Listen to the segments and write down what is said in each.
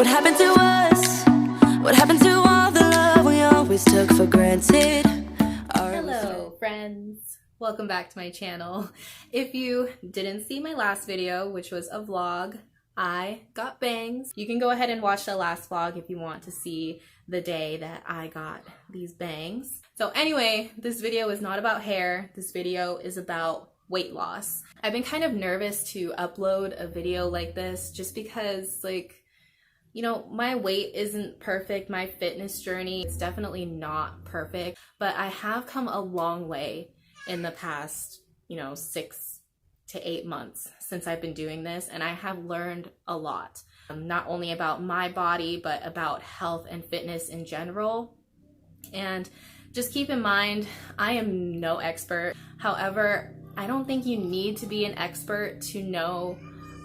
What happened to us? What happened to all the love we always took for granted? Hello friends, welcome back to my channel. If you didn't see my last video, which was a vlog, I got bangs. You can go ahead and watch the last vlog if you want to see the day that I got these bangs. So anyway, this video is not about hair. This video is about weight loss. I've been kind of nervous to upload a video like this just because, like, you know, my weight isn't perfect. My fitness journey is definitely not perfect, but I have come a long way in the past, 6 to 8 months since I've been doing this, and I have learned a lot, not only about my body, but about health and fitness in general. And just keep in mind, I am no expert. However, I don't think you need to be an expert to know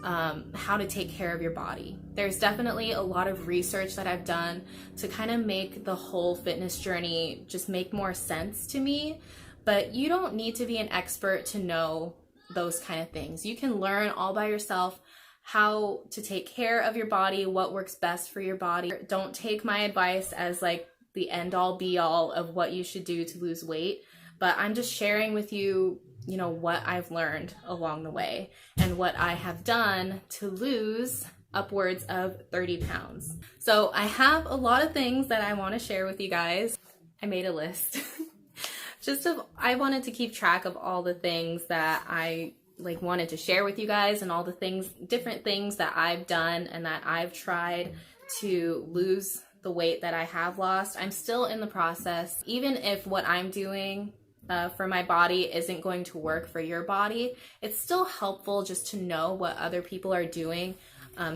how to take care of your body. There's definitely a lot of research that I've done to kind of make the whole fitness journey just make more sense to me, but you don't need to be an expert to know those kind of things. You can learn all by yourself how to take care of your body, what works best for your body. Don't take my advice as like the end all be all of what you should do to lose weight, but I'm just sharing with you, what I've learned along the way and what I have done to lose upwards of 30 pounds. So I have a lot of things that I want to share with you guys. I made a list. I wanted to keep track of all the things that I wanted to share with you guys and all the different things that I've done and that I've tried to lose the weight that I have lost. I'm still in the process. Even if what I'm doing for my body isn't going to work for your body, it's still helpful just to know what other people are doing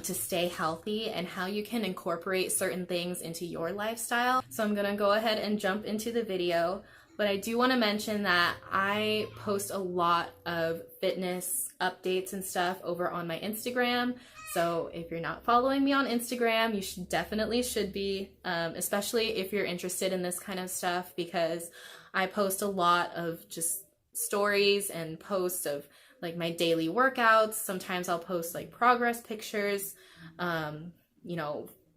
to stay healthy and how you can incorporate certain things into your lifestyle. So I'm gonna go ahead and jump into the video, but I do want to mention that I post a lot of fitness updates and stuff over on my Instagram. So if you're not following me on Instagram, you definitely should be, especially if you're interested in this kind of stuff, because I post a lot of just stories and posts of like my daily workouts. Sometimes I'll post like progress pictures,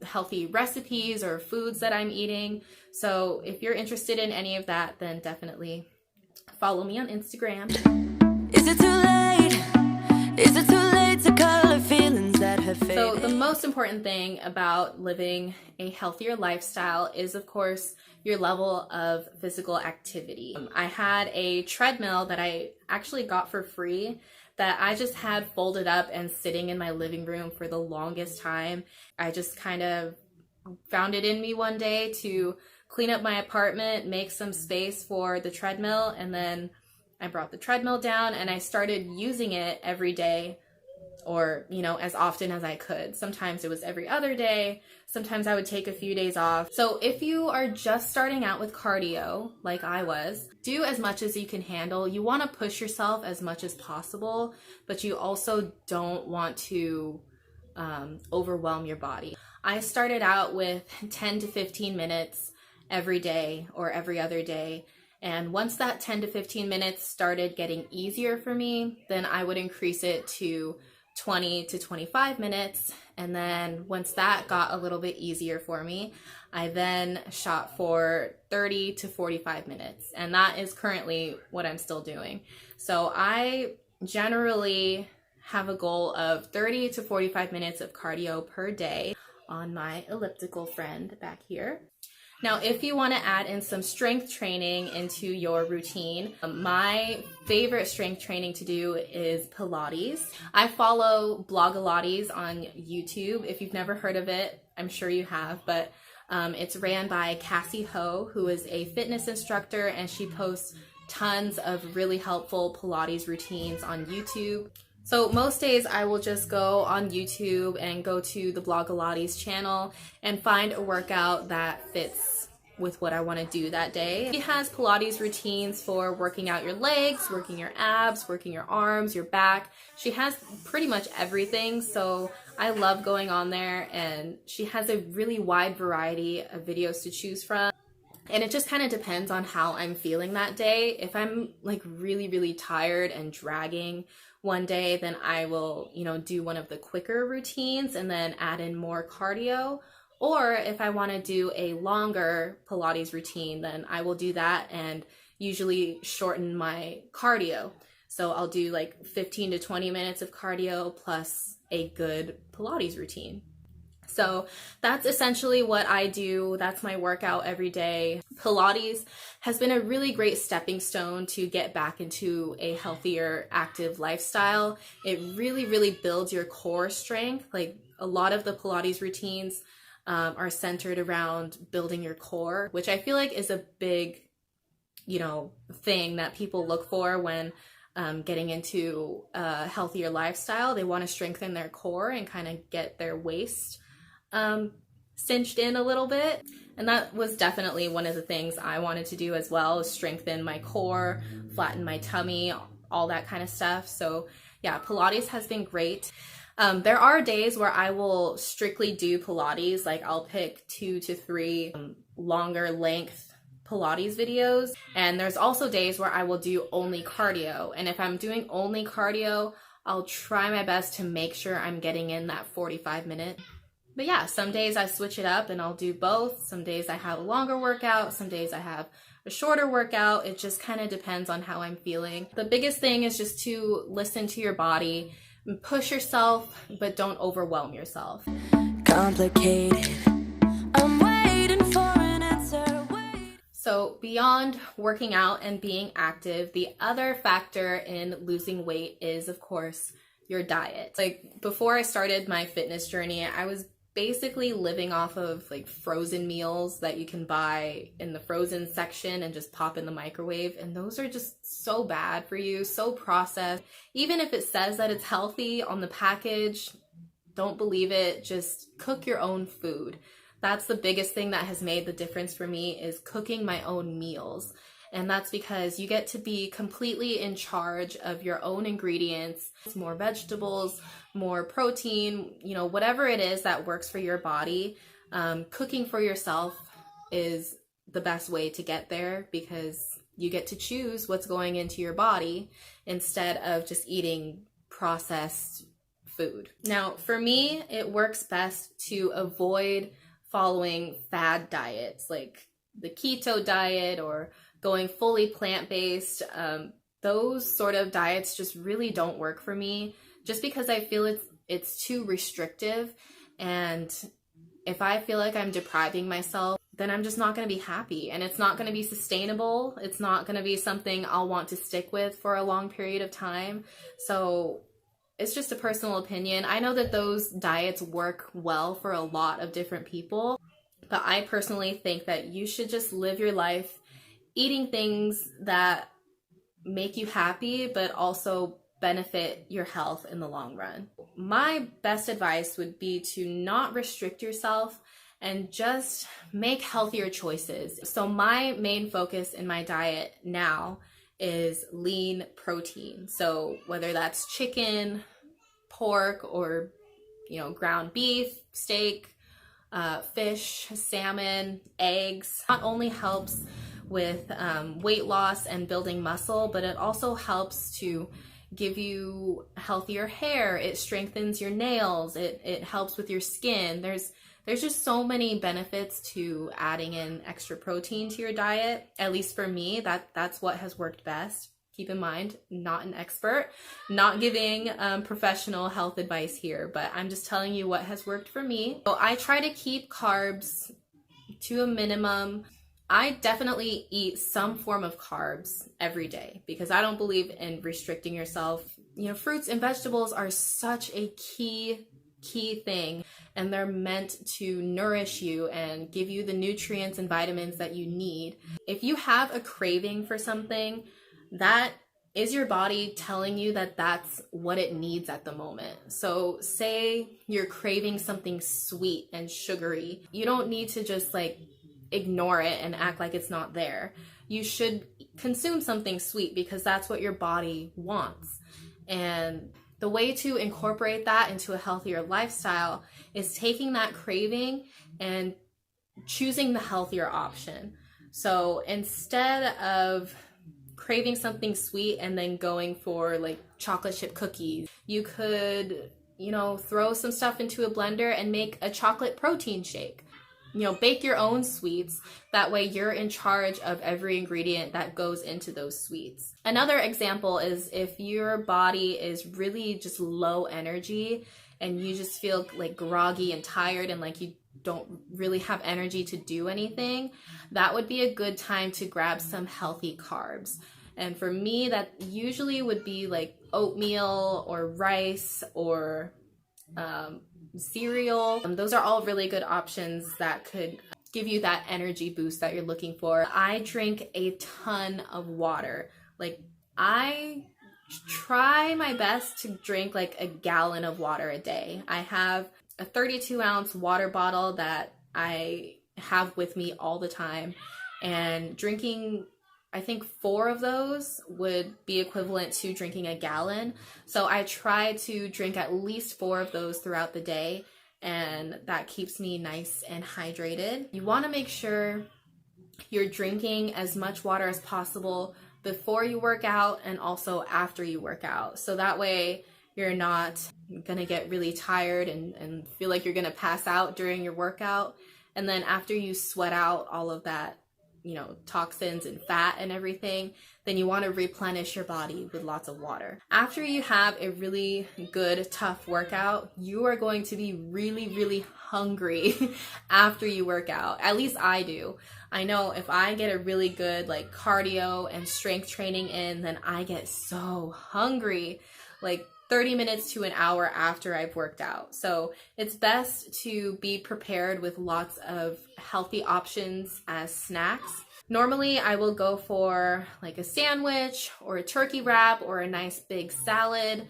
healthy recipes or foods that I'm eating. So if you're interested in any of that, then definitely follow me on Instagram. Is it too late? Is it too late to color feelings that have faded? So the most important thing about living a healthier lifestyle is, of course, your level of physical activity. I had a treadmill that I actually got for free that I just had folded up and sitting in my living room for the longest time. I just kind of found it in me one day to clean up my apartment, make some space for the treadmill, and then I brought the treadmill down and I started using it every day, or as often as I could. Sometimes it was every other day, sometimes I would take a few days off. So if you are just starting out with cardio like I was, do as much as you can handle. You want to push yourself as much as possible, but you also don't want to overwhelm your body. I started out with 10 to 15 minutes every day or every other day. And once that 10 to 15 minutes started getting easier for me, then I would increase it to 20 to 25 minutes. And then once that got a little bit easier for me, I then shot for 30 to 45 minutes. And that is currently what I'm still doing. So I generally have a goal of 30 to 45 minutes of cardio per day on my elliptical friend back here. Now, if you want to add in some strength training into your routine, my favorite strength training to do is Pilates. I follow Blogilates on YouTube. If you've never heard of it, I'm sure you have, but it's ran by Cassie Ho, who is a fitness instructor, and she posts tons of really helpful Pilates routines on YouTube. So most days I will just go on YouTube and go to the Blogilates channel and find a workout that fits with what I want to do that day. She has Pilates routines for working out your legs, working your abs, working your arms, your back. She has pretty much everything, so I love going on there, and she has a really wide variety of videos to choose from. And it just kind of depends on how I'm feeling that day. If I'm like really, really tired and dragging one day, then I will, do one of the quicker routines and then add in more cardio. Or if I want to do a longer Pilates routine, then I will do that and usually shorten my cardio. So I'll do like 15 to 20 minutes of cardio plus a good Pilates routine. So that's essentially what I do. That's my workout every day. Pilates has been a really great stepping stone to get back into a healthier, active lifestyle. It really, really builds your core strength. Like a lot of the Pilates routines are centered around building your core, which I feel like is a big, thing that people look for when getting into a healthier lifestyle. They want to strengthen their core and kind of get their waist cinched in a little bit. And that was definitely one of the things I wanted to do as well, is strengthen my core, flatten my tummy, all that kind of stuff. So yeah, Pilates has been great. There are days where I will strictly do Pilates, like I'll pick 2 to 3 longer length Pilates videos. And there's also days where I will do only cardio. And if I'm doing only cardio, I'll try my best to make sure I'm getting in that 45-minute. But yeah, some days I switch it up and I'll do both. Some days I have a longer workout. Some days I have a shorter workout. It just kind of depends on how I'm feeling. The biggest thing is just to listen to your body, push yourself, but don't overwhelm yourself. Complicated. I'm waiting for an answer. So beyond working out and being active, the other factor in losing weight is, of course, your diet. Like before I started my fitness journey, I was basically living off of like frozen meals that you can buy in the frozen section and just pop in the microwave. And those are just so bad for you, so processed. Even if it says that it's healthy on the package, don't believe it. Just cook your own food. That's the biggest thing that has made the difference for me, is cooking my own meals. And that's because you get to be completely in charge of your own ingredients, more vegetables, more protein, whatever it is that works for your body. Cooking for yourself is the best way to get there, because you get to choose what's going into your body instead of just eating processed food. Now, for me, it works best to avoid following fad diets like the keto diet or going fully plant-based. Those sort of diets just really don't work for me, just because I feel it's too restrictive. And if I feel like I'm depriving myself, then I'm just not going to be happy, and it's not going to be sustainable. It's not going to be something I'll want to stick with for a long period of time. So it's just a personal opinion. I know that those diets work well for a lot of different people, but I personally think that you should just live your life eating things that make you happy, but also benefit your health in the long run. My best advice would be to not restrict yourself and just make healthier choices. So my main focus in my diet now is lean protein. So whether that's chicken, pork, or ground beef, steak, fish, salmon, eggs, not only helps with weight loss and building muscle, but it also helps to give you healthier hair. It strengthens your nails. It helps with your skin. There's just so many benefits to adding in extra protein to your diet. At least for me, that's what has worked best. Keep in mind, not an expert, not giving professional health advice here, but I'm just telling you what has worked for me. So I try to keep carbs to a minimum. I definitely eat some form of carbs every day because I don't believe in restricting yourself. Fruits and vegetables are such a key thing, and they're meant to nourish you and give you the nutrients and vitamins that you need. If you have a craving for something, that is your body telling you that that's what it needs at the moment. So say you're craving something sweet and sugary, you don't need to just ignore it and act like it's not there. You should consume something sweet because that's what your body wants. And the way to incorporate that into a healthier lifestyle is taking that craving and choosing the healthier option. So instead of craving something sweet and then going for like chocolate chip cookies. You could, you know, throw some stuff into a blender and make a chocolate protein shake. You know, bake your own sweets. That way you're in charge of every ingredient that goes into those sweets. Another example is if your body is really just low energy and you just feel like groggy and tired and like you don't really have energy to do anything, that would be a good time to grab some healthy carbs. And for me, that usually would be like oatmeal or rice or cereal. Those are all really good options that could give you that energy boost that you're looking for. I drink a ton of water. Like, I try my best to drink like a gallon of water a day. I have a 32-ounce water bottle that I have with me all the time, and drinking, I think 4 of those would be equivalent to drinking a gallon. So I try to drink at least 4 of those throughout the day, and that keeps me nice and hydrated. You want to make sure you're drinking as much water as possible before you work out and also after you work out. So that way you're not gonna get really tired and feel like you're gonna pass out during your workout. And then after you sweat out all of that, you know, toxins and fat and everything, then you want to replenish your body with lots of water. After you have a really good, tough workout, you are going to be really, really hungry after you work out. At least I do. I know if I get a really good like cardio and strength training in, then I get so hungry, like 30 minutes to an hour after I've worked out. So it's best to be prepared with lots of healthy options as snacks. Normally I will go for like a sandwich or a turkey wrap or a nice big salad.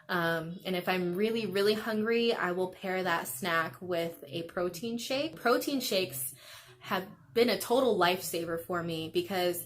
And if I'm really, really hungry, I will pair that snack with a protein shake. Protein shakes have been a total lifesaver for me because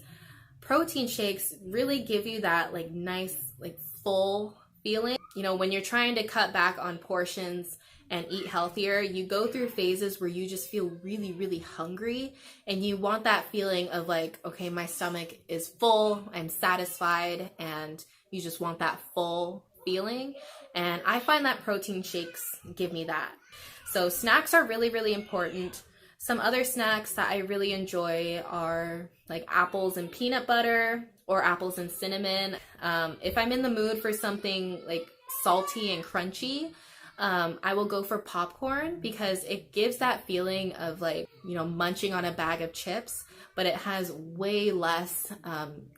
protein shakes really give you that like nice, like full feeling. You know, when you're trying to cut back on portions and eat healthier, you go through phases where you just feel really, really hungry and you want that feeling of like, okay, my stomach is full, I'm satisfied, and you just want that full feeling. And I find that protein shakes give me that. So snacks are really, really important. Some other snacks that I really enjoy are like apples and peanut butter or apples and cinnamon. If I'm in the mood for something like salty and crunchy, I will go for popcorn because it gives that feeling of like, you know, munching on a bag of chips, but it has way less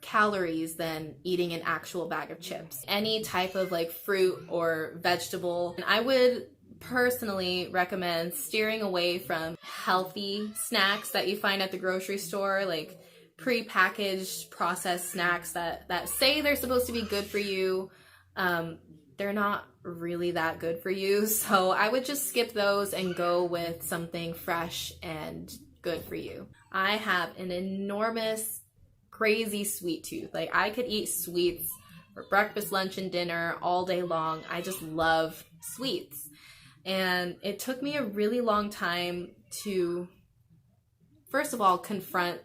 calories than eating an actual bag of chips. Any type of like fruit or vegetable. And I would personally recommend steering away from healthy snacks that you find at the grocery store, like pre-packaged processed snacks that say they're supposed to be good for you. They're not really that good for you. So I would just skip those and go with something fresh and good for you. I have an enormous, crazy sweet tooth. Like I could eat sweets for breakfast, lunch, and dinner all day long. I just love sweets. And it took me a really long time to, first of all, confront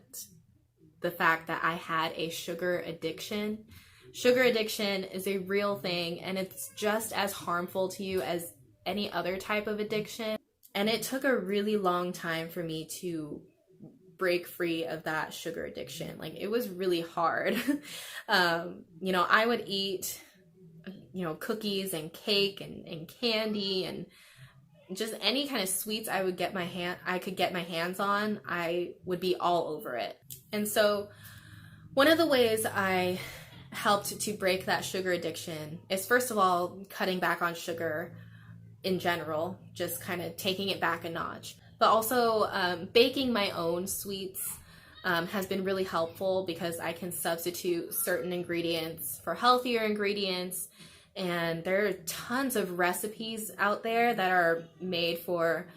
the fact that I had a sugar addiction. Sugar addiction is a real thing, and it's just as harmful to you as any other type of addiction. And it took a really long time for me to break free of that sugar addiction. Like, it was really hard. You know, I would eat, you know, cookies and cake and candy and just any kind of sweets I could get my hands on, I would be all over it. And so one of the ways I helped to break that sugar addiction is, first of all, cutting back on sugar in general, just kind of taking it back a notch. But also baking my own sweets has been really helpful because I can substitute certain ingredients for healthier ingredients. And there are tons of recipes out there that are made for,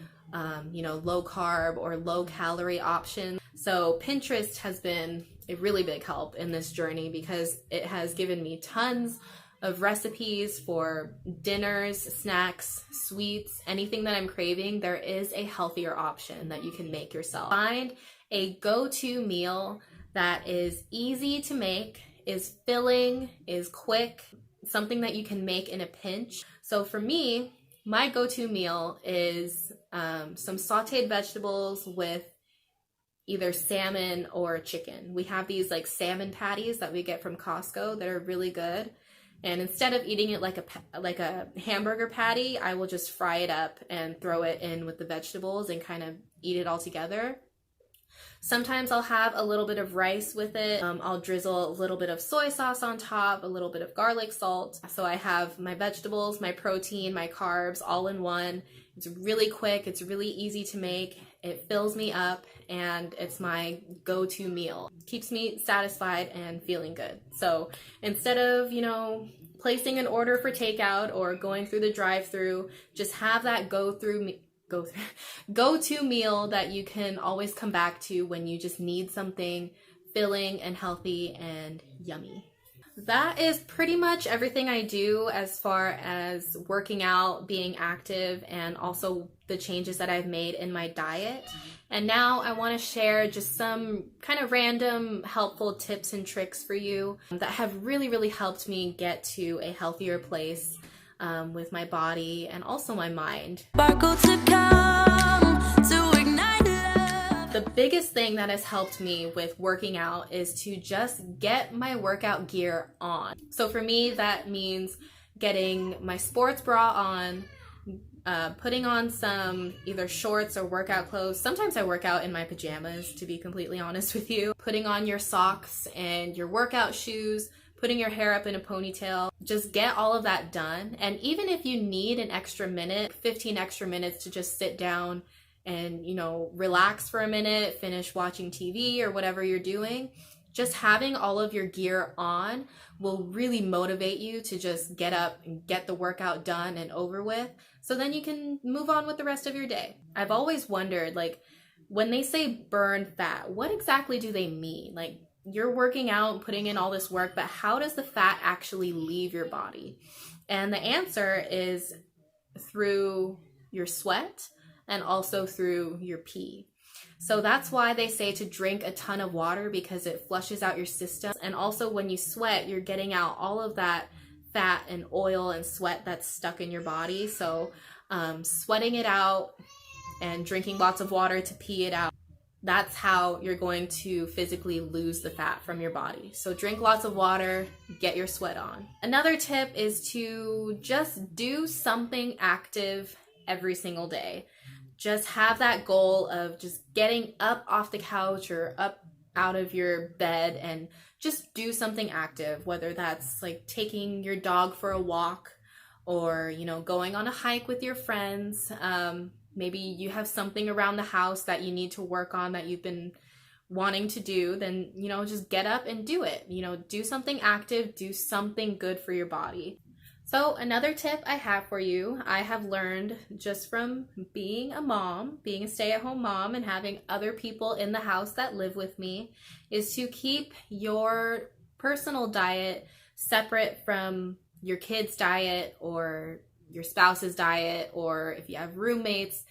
you know, low carb or low calorie options. So Pinterest has been a really big help in this journey because it has given me tons of recipes for dinners, snacks, sweets, anything that I'm craving. There is a healthier option that you can make yourself. Find a go-to meal that is easy to make, is filling, is quick, something that you can make in a pinch. So for me, my go-to meal is some sauteed vegetables with either salmon or chicken. We have these like salmon patties that we get from Costco that are really good. And instead of eating it like a hamburger patty, I will just fry it up and throw it in with the vegetables and kind of eat it all together. Sometimes I'll have a little bit of rice with it. I'll drizzle a little bit of soy sauce on top, a little bit of garlic salt. So I have my vegetables, my protein, my carbs all in one. It's really quick. It's really easy to make. It fills me up and it's my go-to meal. Keeps me satisfied and feeling good. So instead of, placing an order for takeout or going through the drive-through, just have that go-to meal that you can always come back to when you just need something filling and healthy and yummy. That is pretty much everything I do as far as working out, being active, and also the changes that I've made in my diet. And now I want to share just some kind of random helpful tips and tricks for you that have really, really helped me get to a healthier place with my body and also my mind. Sparkle to come to ignite love. The biggest thing that has helped me with working out is to just get my workout gear on. So for me, that means getting my sports bra on, putting on some either shorts or workout clothes. Sometimes I work out in my pajamas, to be completely honest with you. Putting on your socks and your workout shoes, putting your hair up in a ponytail. Just get all of that done. And even if you need an extra minute, 15 extra minutes to just sit down and, relax for a minute, finish watching TV or whatever you're doing, just having all of your gear on will really motivate you to just get up and get the workout done and over with. So then you can move on with the rest of your day. I've always wondered, when they say burn fat, what exactly do they mean? You're working out, putting in all this work, but how does the fat actually leave your body? And the answer is through your sweat and also through your pee. So that's why they say to drink a ton of water, because it flushes out your system. And also when you sweat, you're getting out all of that fat and oil and sweat that's stuck in your body. So sweating it out and drinking lots of water to pee it out, that's how you're going to physically lose the fat from your body. So drink lots of water, get your sweat on. Another tip is to just do something active every single day. Just have that goal of just getting up off the couch or up out of your bed and just do something active, whether that's taking your dog for a walk or, going on a hike with your friends. Maybe you have something around the house that you need to work on that you've been wanting to do, then, just get up and do it. Do something active, do something good for your body. So another tip I have for you, I have learned just from being a mom, being a stay-at-home mom and having other people in the house that live with me, is to keep your personal diet separate from your kids' diet or your spouse's diet, or if you have roommates,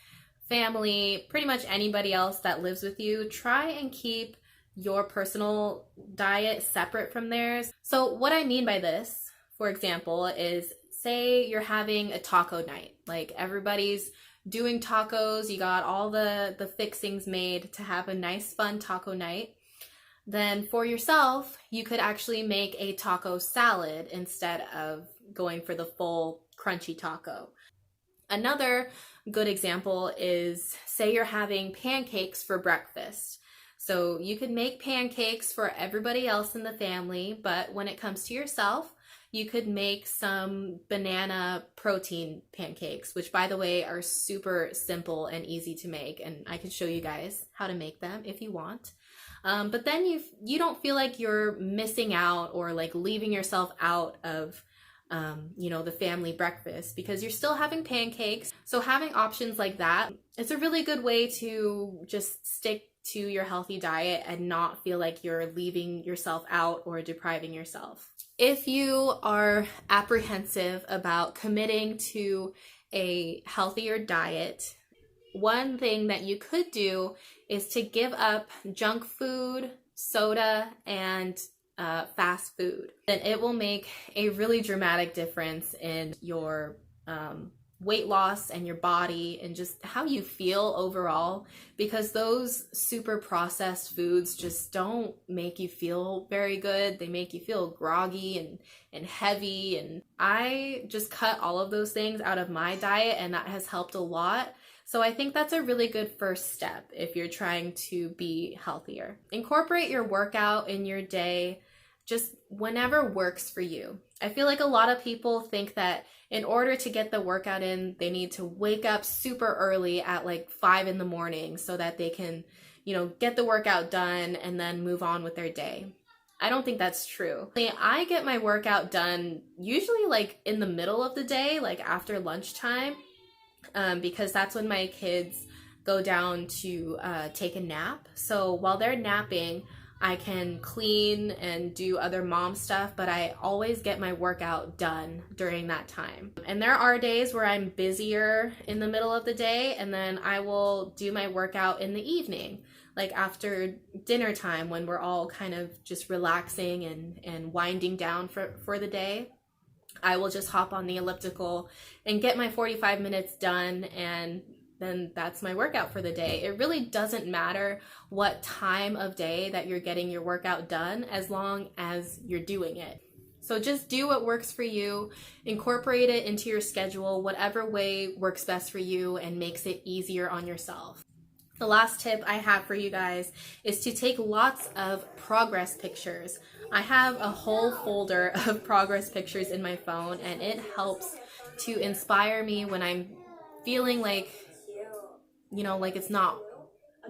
family, pretty much anybody else that lives with you. Try and keep your personal diet separate from theirs. So what I mean by this, for example, is say you're having a taco night. Everybody's doing tacos, you got all the fixings made to have a nice fun taco night. Then for yourself, you could actually make a taco salad instead of going for the full crunchy taco. Another good example is, say you're having pancakes for breakfast. So you could make pancakes for everybody else in the family, but when it comes to yourself, you could make some banana protein pancakes, which by the way are super simple and easy to make, and I could show you guys how to make them if you want. But then you don't feel like you're missing out or leaving yourself out of the family breakfast, because you're still having pancakes. So having options like that, it's a really good way to just stick to your healthy diet and not feel like you're leaving yourself out or depriving yourself. If you are apprehensive about committing to a healthier diet, one thing that you could do is to give up junk food, soda, and fast food, then it will make a really dramatic difference in your weight loss and your body and just how you feel overall, because those super processed foods just don't make you feel very good. They make you feel groggy and heavy, and I just cut all of those things out of my diet, and that has helped a lot. So I think that's a really good first step if you're trying to be healthier. Incorporate your workout in your day just whenever works for you. I feel like a lot of people think that in order to get the workout in, they need to wake up super early at like 5 in the morning so that they can, get the workout done and then move on with their day. I don't think that's true. I get my workout done usually like in the middle of the day, like after lunchtime, because that's when my kids go down to take a nap. So while they're napping, I can clean and do other mom stuff, but I always get my workout done during that time. And there are days where I'm busier in the middle of the day, and then I will do my workout in the evening, like after dinner time when we're all kind of just relaxing and winding down for the day. I will just hop on the elliptical and get my 45 minutes done, and then that's my workout for the day. It really doesn't matter what time of day that you're getting your workout done, as long as you're doing it. So just do what works for you, incorporate it into your schedule, whatever way works best for you and makes it easier on yourself. The last tip I have for you guys is to take lots of progress pictures. I have a whole folder of progress pictures in my phone, and it helps to inspire me when I'm feeling like, like it's not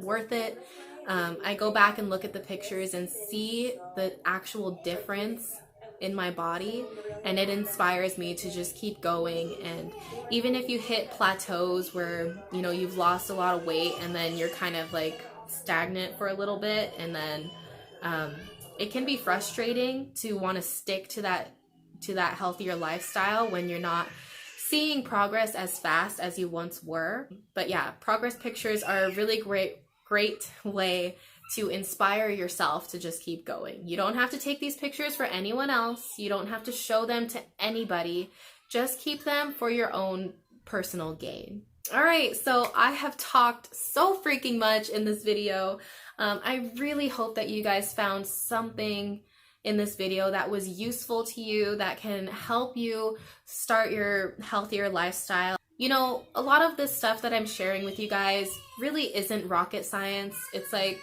worth it. I go back and look at the pictures and see the actual difference in my body, and it inspires me to just keep going. And even if you hit plateaus where, you've lost a lot of weight and then you're kind of like stagnant for a little bit, and then it can be frustrating to want to stick to that healthier lifestyle when you're not seeing progress as fast as you once were. But yeah, progress pictures are a really great way to inspire yourself to just keep going. You don't have to take these pictures for anyone else. You don't have to show them to anybody. Just keep them for your own personal gain. All right, so I have talked so freaking much in this video. I really hope that you guys found something in this video that was useful to you, that can help you start your healthier lifestyle. A lot of this stuff that I'm sharing with you guys really isn't rocket science. It's like,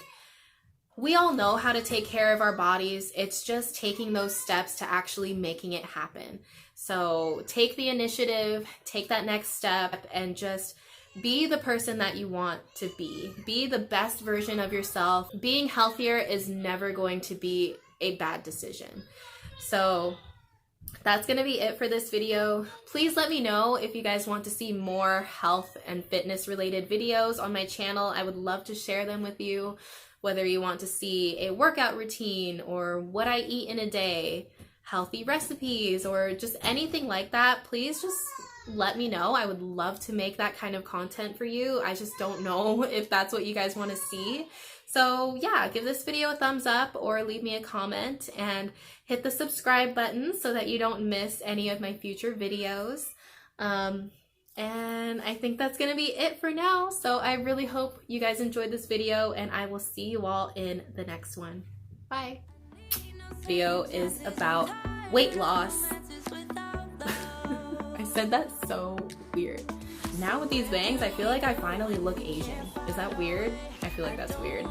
we all know how to take care of our bodies. It's just taking those steps to actually making it happen. So take the initiative, take that next step, and just be the person that you want to be. Be the best version of yourself. Being healthier is never going to be a bad decision. So that's gonna be it for this video. Please let me know if you guys want to see more health and fitness related videos on my channel. I would love to share them with you, whether you want to see a workout routine or what I eat in a day, healthy recipes, or just anything like that. Please just let me know. I would love to make that kind of content for you. I just don't know if that's what you guys want to see. So yeah, give this video a thumbs up or leave me a comment, and hit the subscribe button so that you don't miss any of my future videos. And I think that's gonna be it for now. So I really hope you guys enjoyed this video, and I will see you all in the next one. Bye. This video is about weight loss. I said that so weird. Now with these bangs, I feel like I finally look Asian. Is that weird? I feel like that's weird.